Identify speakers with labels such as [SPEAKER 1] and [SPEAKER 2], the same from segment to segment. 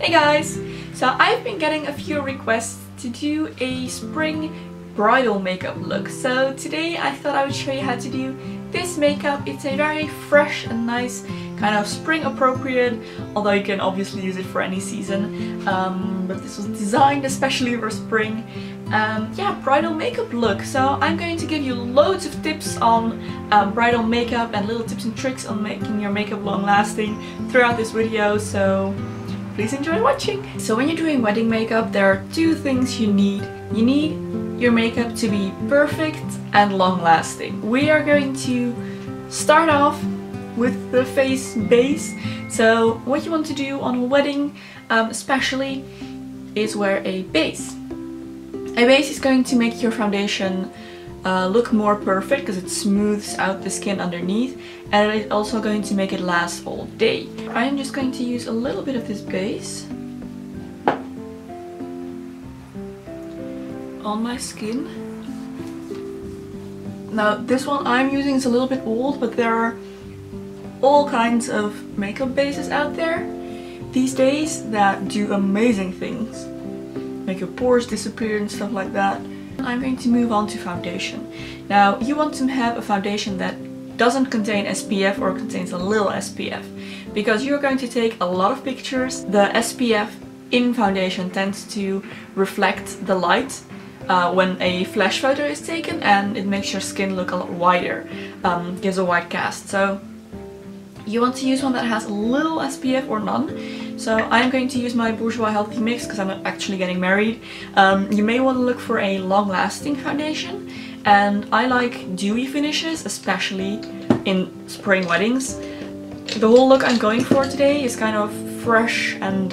[SPEAKER 1] Hey guys! So I've been getting a few requests to do a spring bridal makeup look. So today I thought I would show you how to do this makeup. It's a very fresh and nice kind of spring appropriate, although you can obviously use it for any season. But this was designed especially for spring. Yeah, bridal makeup look. So I'm going to give you loads of tips on bridal makeup and little tips and tricks on making your makeup long lasting throughout this video. So please enjoy watching. So when you're doing wedding makeup, there are two things you need. You need your makeup to be perfect and long lasting. We are going to start off with the face base. So what you want to do on a wedding especially is wear a base. A base is going to make your foundation look more perfect because it smooths out the skin underneath, and it's also going to make it last all day. I'm just going to use a little bit of this base on my skin. Now this one I'm using is a little bit old, but there are all kinds of makeup bases out there these days that do amazing things. Make your pores disappear and stuff like that. I'm going to move on to foundation. Now you want to have a foundation that doesn't contain SPF or contains a little SPF, because you're going to take a lot of pictures. The SPF in foundation tends to reflect the light when a flash photo is taken, and it makes your skin look a lot whiter, gives a white cast. So you want to use one that has a little SPF or none. So I'm going to use my Bourjois Healthy Mix because I'm actually getting married. You may want to look for a long-lasting foundation, and I like dewy finishes, especially in spring weddings. The whole look I'm going for today is kind of fresh and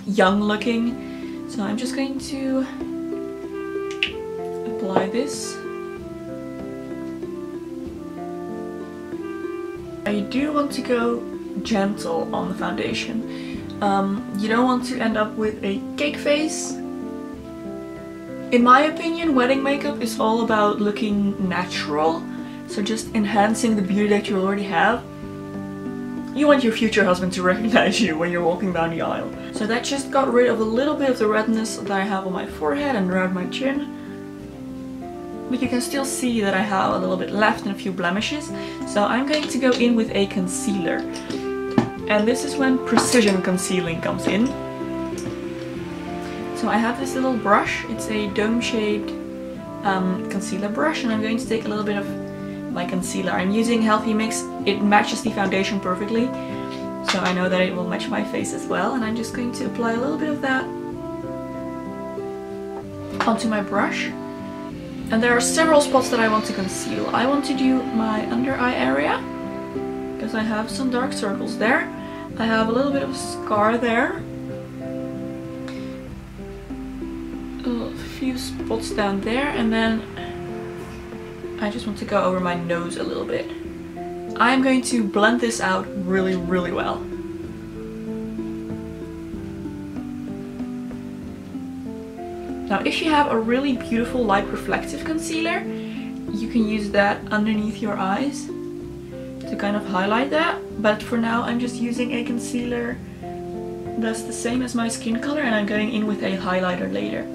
[SPEAKER 1] young looking. So I'm just going to apply this. You do want to go gentle on the foundation. You don't want to end up with a cake face. In my opinion, wedding makeup is all about looking natural, so just enhancing the beauty that you already have. You want your future husband to recognize you when you're walking down the aisle. So that just got rid of a little bit of the redness that I have on my forehead and around my chin. But you can still see that I have a little bit left and a few blemishes. So I'm going to go in with a concealer. And this is when precision concealing comes in. So I have this little brush. It's a dome-shaped concealer brush, and I'm going to take a little bit of my concealer. I'm using Healthy Mix. It matches the foundation perfectly, so I know that it will match my face as well. And I'm just going to apply a little bit of that onto my brush. And there are several spots that I want to conceal. I want to do my under eye area, because I have some dark circles there. I have a little bit of scar there. A few spots down there, and then I just want to go over my nose a little bit. I'm going to blend this out really, really well. Now if you have a really beautiful light reflective concealer, you can use that underneath your eyes to kind of highlight that. But for now I'm just using a concealer that's the same as my skin color, and I'm going in with a highlighter later.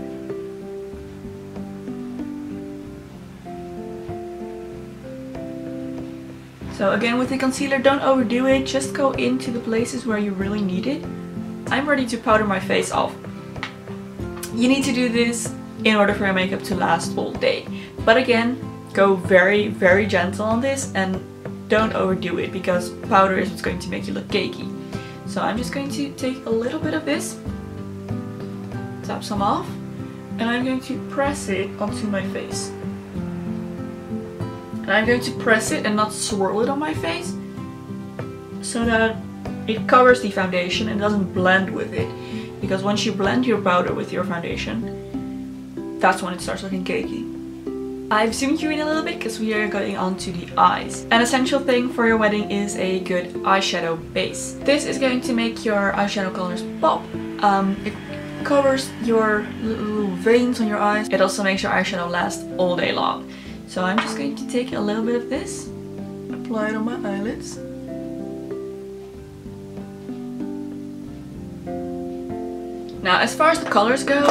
[SPEAKER 1] So again, with the concealer, don't overdo it, just go into the places where you really need it. I'm ready to powder my face off. You need to do this in order for your makeup to last all day. But again, go very, very gentle on this and don't overdo it, because powder is what's going to make you look cakey. So I'm just going to take a little bit of this, tap some off, and I'm going to press it onto my face. And I'm going to press it and not swirl it on my face, so that it covers the foundation and doesn't blend with it. Because once you blend your powder with your foundation, that's when it starts looking cakey. I've zoomed you in a little bit because we are going on to the eyes. An essential thing for your wedding is a good eyeshadow base. This is going to make your eyeshadow colors pop. It covers your little veins on your eyes. It also makes your eyeshadow last all day long. So I'm just going to take a little bit of this, apply it on my eyelids. Now, as far as the colors go,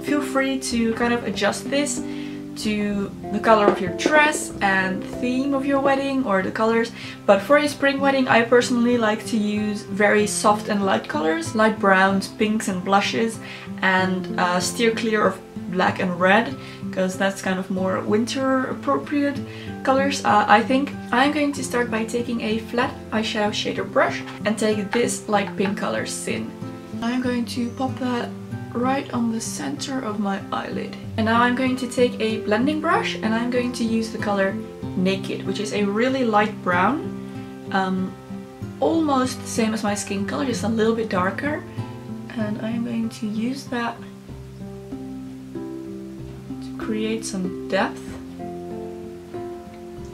[SPEAKER 1] feel free to kind of adjust this to the color of your dress and theme of your wedding or the colors. But for a spring wedding, I personally like to use very soft and light colors, light browns, pinks and blushes, and steer clear of black and red, because that's kind of more winter appropriate colors, I think. I'm going to start by taking a flat eyeshadow shader brush and take this light pink color Sin. I'm going to pop that right on the center of my eyelid. And now I'm going to take a blending brush and I'm going to use the color Naked, which is a really light brown, almost the same as my skin color, just a little bit darker. And I'm going to use that to create some depth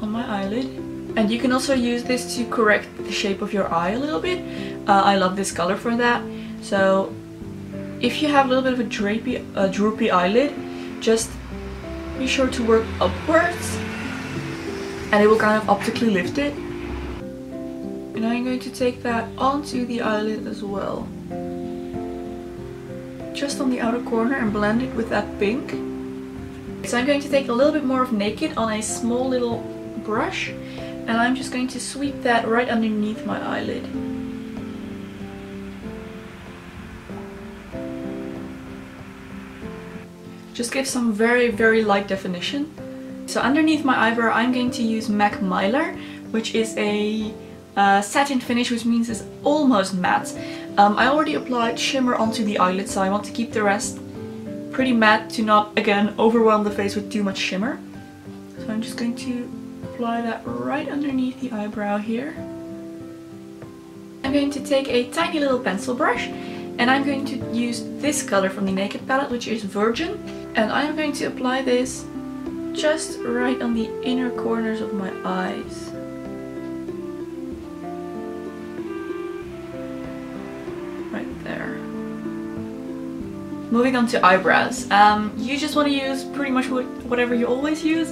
[SPEAKER 1] on my eyelid. And you can also use this to correct the shape of your eye a little bit. I love this color for that. So if you have a little bit of a droopy eyelid, just be sure to work upwards and it will kind of optically lift it. And I'm going to take that onto the eyelid as well. Just on the outer corner and blend it with that pink. So I'm going to take a little bit more of Naked on a small little brush and I'm just going to sweep that right underneath my eyelid. Just give some very light definition. So underneath my eyebrow I'm going to use MAC Mylar, which is a satin finish, which means it's almost matte. I already applied shimmer onto the eyelid, so I want to keep the rest pretty matte to not, again, overwhelm the face with too much shimmer. So I'm just going to apply that right underneath the eyebrow here. I'm going to take a tiny little pencil brush and I'm going to use this color from the Naked palette, which is Virgin. And I'm going to apply this just right on the inner corners of my eyes. Right there. Moving on to eyebrows. You just want to use pretty much whatever you always use.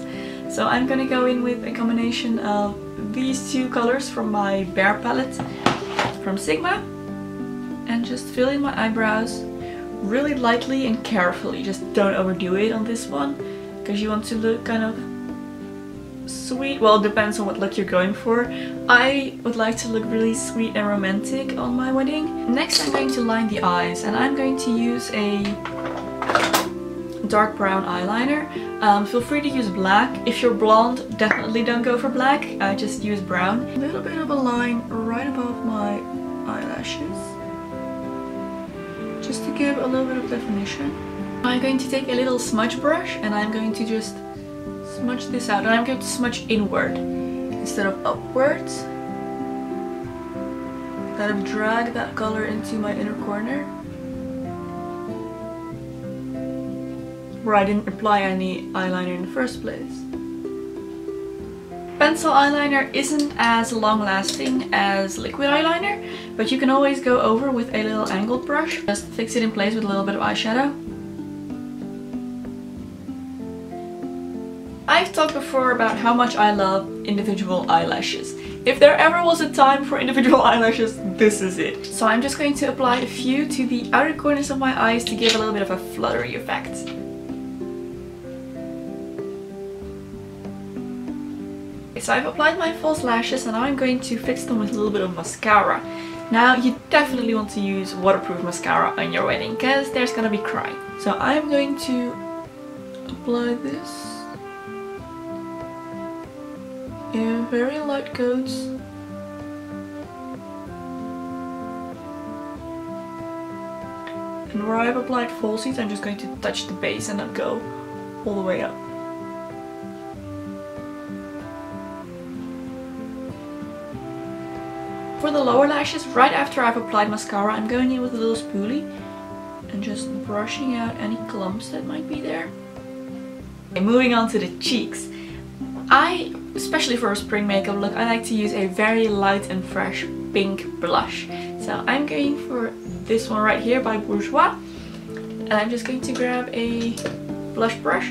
[SPEAKER 1] So I'm going to go in with a combination of these two colors from my Bare palette from Sigma. And just fill in my eyebrows really lightly and carefully. Just don't overdo it on this one, because you want to look kind of sweet. Well, it depends on what look you're going for. I would like to look really sweet and romantic on my wedding. Next I'm going to line the eyes and I'm going to use a dark brown eyeliner. Feel free to use black. If you're blonde, definitely don't go for black. Just use brown. A little bit of a line right above my eyelashes, just to give a little bit of definition. I'm going to take a little smudge brush and I'm going to just smudge this out. And I'm going to smudge inward instead of upwards. Kind of drag that color into my inner corner, where I didn't apply any eyeliner in the first place. Pencil eyeliner isn't as long lasting as liquid eyeliner, but you can always go over with a little angled brush. Just fix it in place with a little bit of eyeshadow. I've talked before about how much I love individual eyelashes. If there ever was a time for individual eyelashes, this is it. So I'm just going to apply a few to the outer corners of my eyes to give a little bit of a fluttery effect. So I've applied my false lashes and now I'm going to fix them with a little bit of mascara. Now you definitely want to use waterproof mascara on your wedding, because there's gonna be crying. So I'm going to apply this in very light coats. And where I've applied falsies, I'm just going to touch the base and not go all the way up. For the lower lashes, right after I've applied mascara, I'm going in with a little spoolie and just brushing out any clumps that might be there. Okay, moving on to the cheeks. Especially for a spring makeup look, I like to use a very light and fresh pink blush. So I'm going for this one right here by Bourjois. And I'm just going to grab a blush brush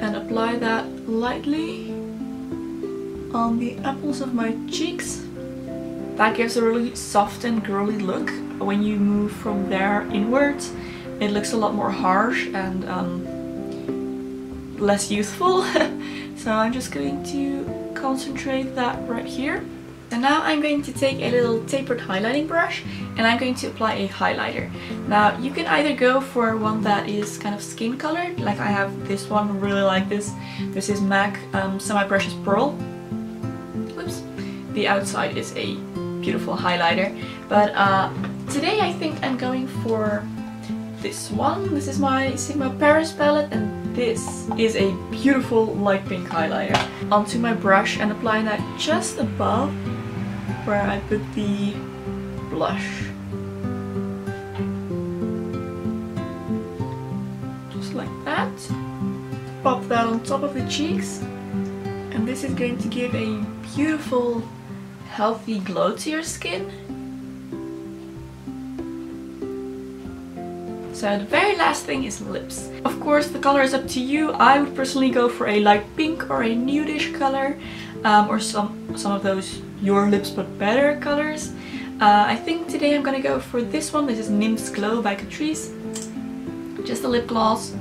[SPEAKER 1] and apply that lightly on the apples of my cheeks. That gives a really soft and girly look. When you move from there inwards, it looks a lot more harsh and less youthful. So I'm just going to concentrate that right here. And now I'm going to take a little tapered highlighting brush and I'm going to apply a highlighter. Now you can either go for one that is kind of skin colored, like I have this one, really like this. This is MAC, so my brush is Pearl. Whoops. The outside is a beautiful highlighter, but today I think I'm going for this one. This is my Sigma Paris palette and this is a beautiful light pink highlighter. Onto my brush and apply that just above where I put the blush. Just like that. Pop that on top of the cheeks. And this is going to give a beautiful, healthy glow to your skin. So the very last thing is lips. Of course, the color is up to you. I would personally go for a light pink or a nudish color, or some of those Your Lips But Better colors. I think today I'm gonna go for this one. This is Nymph's Glow by Catrice. Just a lip gloss.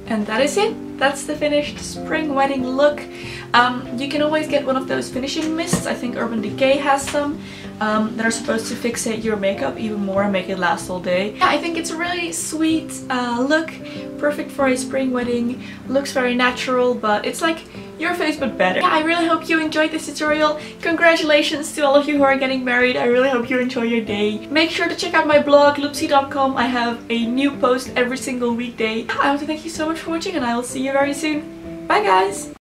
[SPEAKER 1] And that is it. That's the finished spring wedding look. You can always get one of those finishing mists. I think Urban Decay has some that are supposed to fixate your makeup even more and make it last all day. Yeah, I think it's a really sweet look, perfect for a spring wedding. Looks very natural, but it's like your face but better. Yeah, I really hope you enjoyed this tutorial. Congratulations to all of you who are getting married. I really hope you enjoy your day. Make sure to check out my blog, loopsy.com. I have a new post every single weekday. I want to thank you so much for watching and I will see you very soon. Bye guys!